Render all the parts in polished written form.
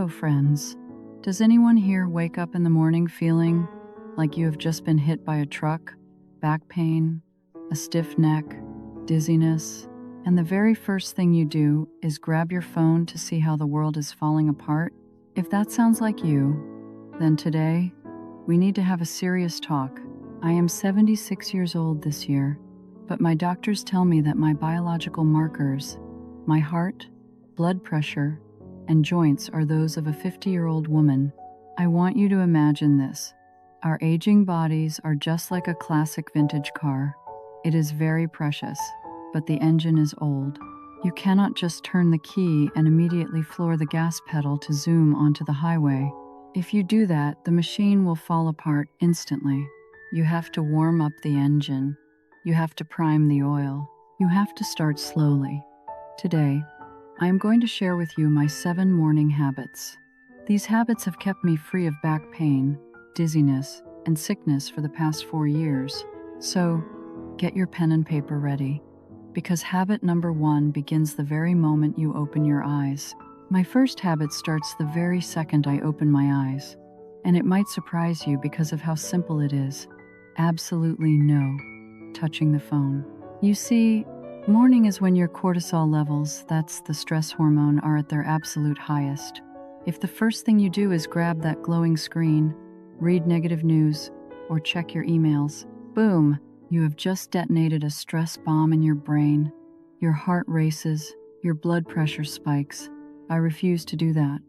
friends. Does anyone here wake up in the morning feeling like you have just been hit by a truck? Back pain, a stiff neck, dizziness, and the very first thing you do is grab your phone to see how the world is falling apart? If that sounds like you, then today, we need to have a serious talk. I am 76 years old this year, but my doctors tell me that my biological markers, my heart, blood pressure, and joints are those of a 50-year-old woman. I want you to imagine this. Our aging bodies are just like a classic vintage car. It is very precious, but the engine is old. You cannot just turn the key and immediately floor the gas pedal to zoom onto the highway. If you do that, the machine will fall apart instantly. You have to warm up the engine. You have to prime the oil. You have to start slowly. Today, I am going to share with you my 7 morning habits. These habits have kept me free of back pain, dizziness, and sickness for the past 4 years. So, get your pen and paper ready, because habit number 1 begins the very moment you open your eyes. My first habit starts the very second I open my eyes, and it might surprise you because of how simple it is. Absolutely no touching the phone. You see, morning is when your cortisol levels, that's the stress hormone, are at their absolute highest. If the first thing you do is grab that glowing screen, read negative news, or check your emails, boom, you have just detonated a stress bomb in your brain. Your heart races, your blood pressure spikes. I refuse to do that.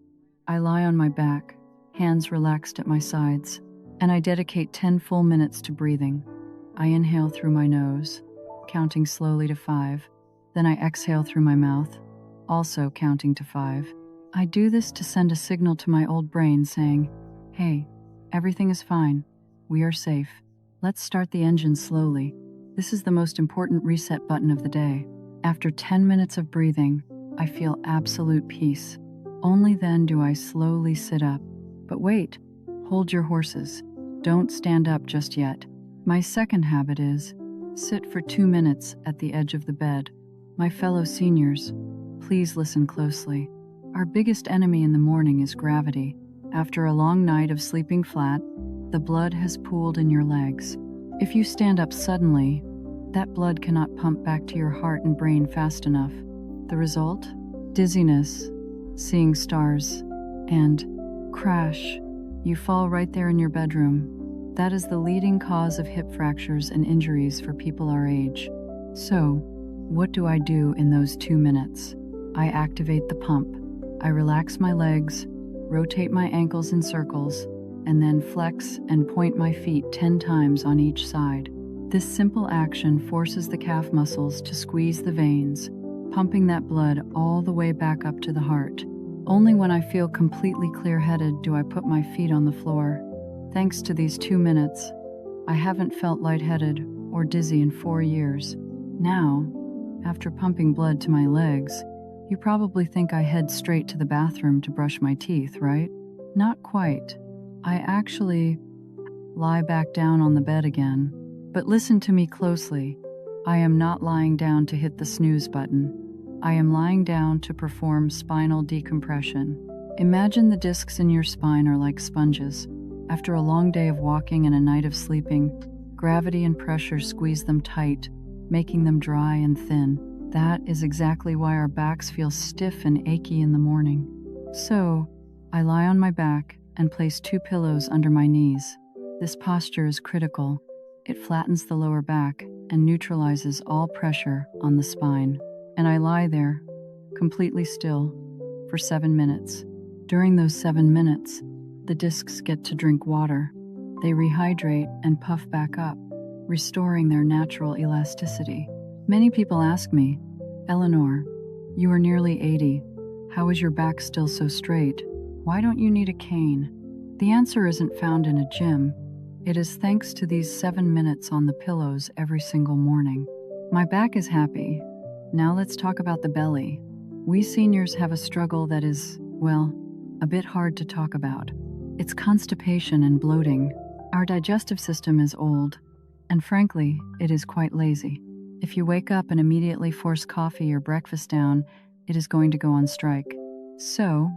I lie on my back, hands relaxed at my sides, and I dedicate 10 full minutes to breathing. I inhale through my nose, counting slowly to 5. Then I exhale through my mouth, also counting to 5. I do this to send a signal to my old brain saying, hey, everything is fine. We are safe. Let's start the engine slowly. This is the most important reset button of the day. After 10 minutes of breathing, I feel absolute peace. Only then do I slowly sit up. But wait, hold your horses. Don't stand up just yet. My second habit is sit for 2 minutes at the edge of the bed. My fellow seniors, please listen closely. Our biggest enemy in the morning is gravity. After a long night of sleeping flat, the blood has pooled in your legs. If you stand up suddenly, that blood cannot pump back to your heart and brain fast enough. The result? Dizziness, seeing stars, and crash. You fall right there in your bedroom. That is the leading cause of hip fractures and injuries for people our age. So, what do I do in those 2 minutes? I activate the pump. I relax my legs, rotate my ankles in circles, and then flex and point my feet 10 times on each side. This simple action forces the calf muscles to squeeze the veins, pumping that blood all the way back up to the heart. Only when I feel completely clear-headed do I put my feet on the floor. Thanks to these 2 minutes, I haven't felt lightheaded or dizzy in 4 years. Now, after pumping blood to my legs, you probably think I head straight to the bathroom to brush my teeth, right? Not quite. I actually lie back down on the bed again. But listen to me closely. I am not lying down to hit the snooze button. I am lying down to perform spinal decompression. Imagine the discs in your spine are like sponges. After a long day of walking and a night of sleeping, gravity and pressure squeeze them tight, making them dry and thin. That is exactly why our backs feel stiff and achy in the morning. So, I lie on my back and place 2 pillows under my knees. This posture is critical. It flattens the lower back and neutralizes all pressure on the spine. And I lie there, completely still, for 7 minutes. During those 7 minutes, the discs get to drink water. They rehydrate and puff back up, restoring their natural elasticity. Many people ask me, Eleanor, you are nearly 80. How is your back still so straight? Why don't you need a cane? The answer isn't found in a gym. It is thanks to these 7 minutes on the pillows every single morning. My back is happy. Now let's talk about the belly. We seniors have a struggle that is, well, a bit hard to talk about. It's constipation and bloating. Our digestive system is old, and frankly, it is quite lazy. If you wake up and immediately force coffee or breakfast down, it is going to go on strike. So,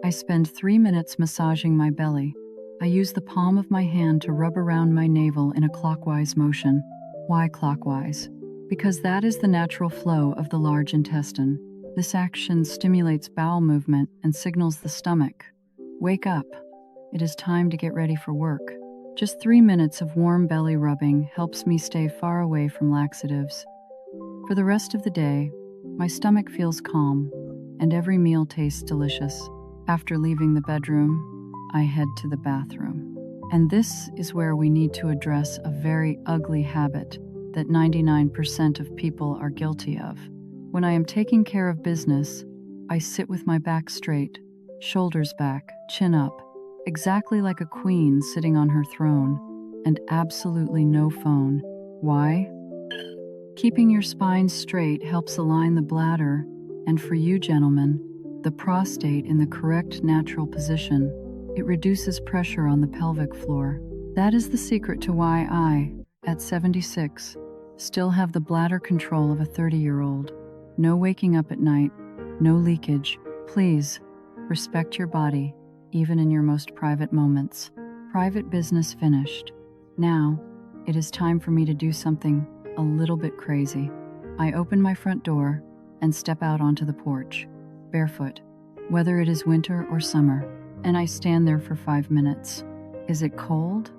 I spend 3 minutes massaging my belly. I use the palm of my hand to rub around my navel in a clockwise motion. Why clockwise? Because that is the natural flow of the large intestine. This action stimulates bowel movement and signals the stomach. Wake up. It is time to get ready for work. Just 3 minutes of warm belly rubbing helps me stay far away from laxatives. For the rest of the day, my stomach feels calm, and every meal tastes delicious. After leaving the bedroom, I head to the bathroom. And this is where we need to address a very ugly habit that 99% of people are guilty of. When I am taking care of business, I sit with my back straight, shoulders back, chin up, exactly like a queen sitting on her throne, and absolutely no phone. Why? Keeping your spine straight helps align the bladder, and for you gentlemen, the prostate in the correct natural position. It reduces pressure on the pelvic floor. That is the secret to why I, at 76, still have the bladder control of a 30-year-old. No waking up at night, no leakage. Please, respect your body, even in your most private moments. Private business finished. Now, it is time for me to do something a little bit crazy. I open my front door and step out onto the porch, barefoot, whether it is winter or summer, and I stand there for 5 minutes. Is it cold?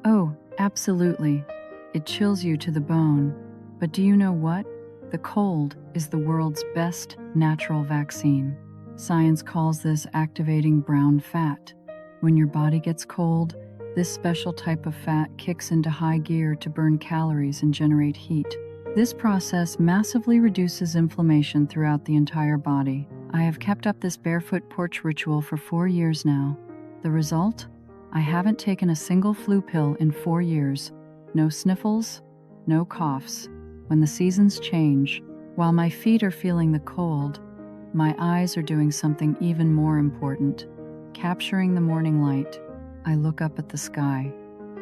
Oh, absolutely. It chills you to the bone. But do you know what? The cold is the world's best natural vaccine. Science calls this activating brown fat. When your body gets cold, this special type of fat kicks into high gear to burn calories and generate heat. This process massively reduces inflammation throughout the entire body. I have kept up this barefoot porch ritual for 4 years now. The result? I haven't taken a single flu pill in 4 years. No sniffles, no coughs. When the seasons change, while my feet are feeling the cold, my eyes are doing something even more important. Capturing the morning light, I look up at the sky.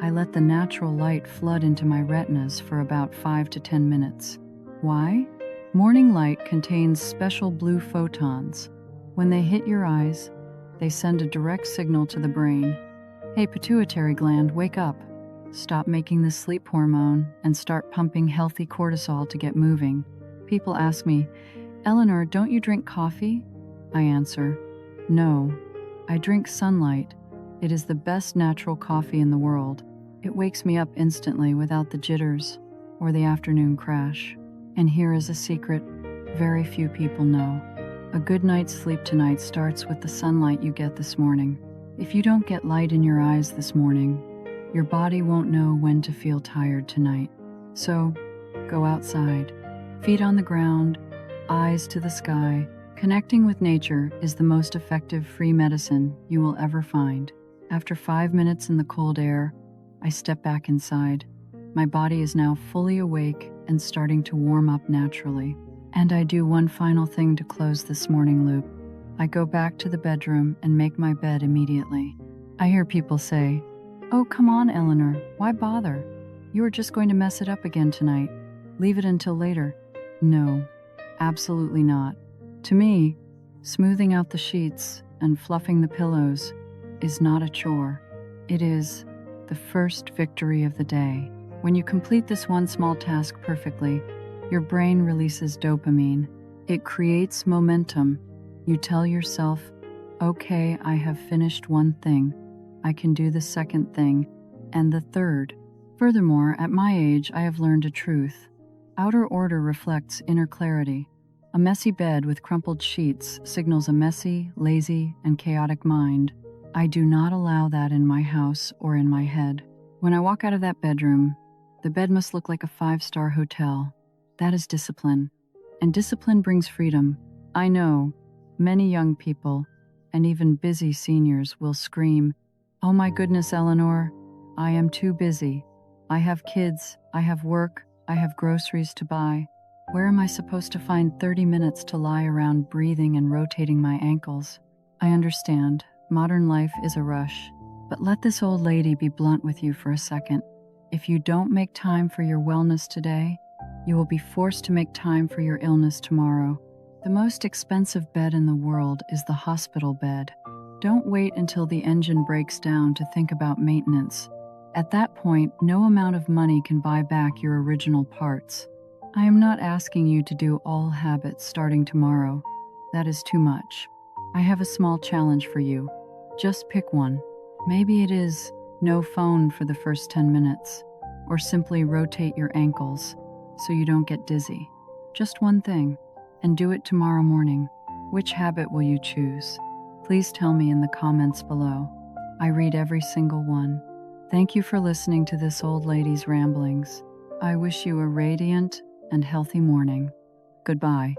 I let the natural light flood into my retinas for about 5 to 10 minutes. Why? Morning light contains special blue photons. When they hit your eyes, they send a direct signal to the brain. Hey, pituitary gland, wake up. Stop making the sleep hormone and start pumping healthy cortisol to get moving. People ask me, Eleanor, don't you drink coffee? I answer, no, I drink sunlight. It is the best natural coffee in the world. It wakes me up instantly without the jitters or the afternoon crash. And here is a secret very few people know. A good night's sleep tonight starts with the sunlight you get this morning. If you don't get light in your eyes this morning, your body won't know when to feel tired tonight. So, go outside, feet on the ground, eyes to the sky. Connecting with nature is the most effective free medicine you will ever find. After 5 minutes in the cold air, I step back inside. My body is now fully awake and starting to warm up naturally. And I do one final thing to close this morning loop. I go back to the bedroom and make my bed immediately. I hear people say, "Oh, come on, Eleanor, why bother? You are just going to mess it up again tonight. Leave it until later." No, absolutely not. To me, smoothing out the sheets and fluffing the pillows is not a chore. It is the first victory of the day. When you complete this one small task perfectly, your brain releases dopamine. It creates momentum. You tell yourself, okay, I have finished one thing. I can do the second thing, and the third. Furthermore, at my age, I have learned a truth. Outer order reflects inner clarity. A messy bed with crumpled sheets signals a messy, lazy, and chaotic mind. I do not allow that in my house or in my head. When I walk out of that bedroom, the bed must look like a 5-star hotel. That is discipline. And discipline brings freedom. I know many young people, and even busy seniors, will scream, "Oh my goodness, Eleanor, I am too busy. I have kids, I have work, I have groceries to buy. Where am I supposed to find 30 minutes to lie around breathing and rotating my ankles?" I understand, modern life is a rush, but let this old lady be blunt with you for a second. If you don't make time for your wellness today, you will be forced to make time for your illness tomorrow. The most expensive bed in the world is the hospital bed. Don't wait until the engine breaks down to think about maintenance. At that point, no amount of money can buy back your original parts. I am not asking you to do all habits starting tomorrow. That is too much. I have a small challenge for you. Just pick one. Maybe it is no phone for the first 10 minutes, or simply rotate your ankles so you don't get dizzy. Just one thing, and do it tomorrow morning. Which habit will you choose? Please tell me in the comments below. I read every single one. Thank you for listening to this old lady's ramblings. I wish you a radiant and healthy morning. Goodbye.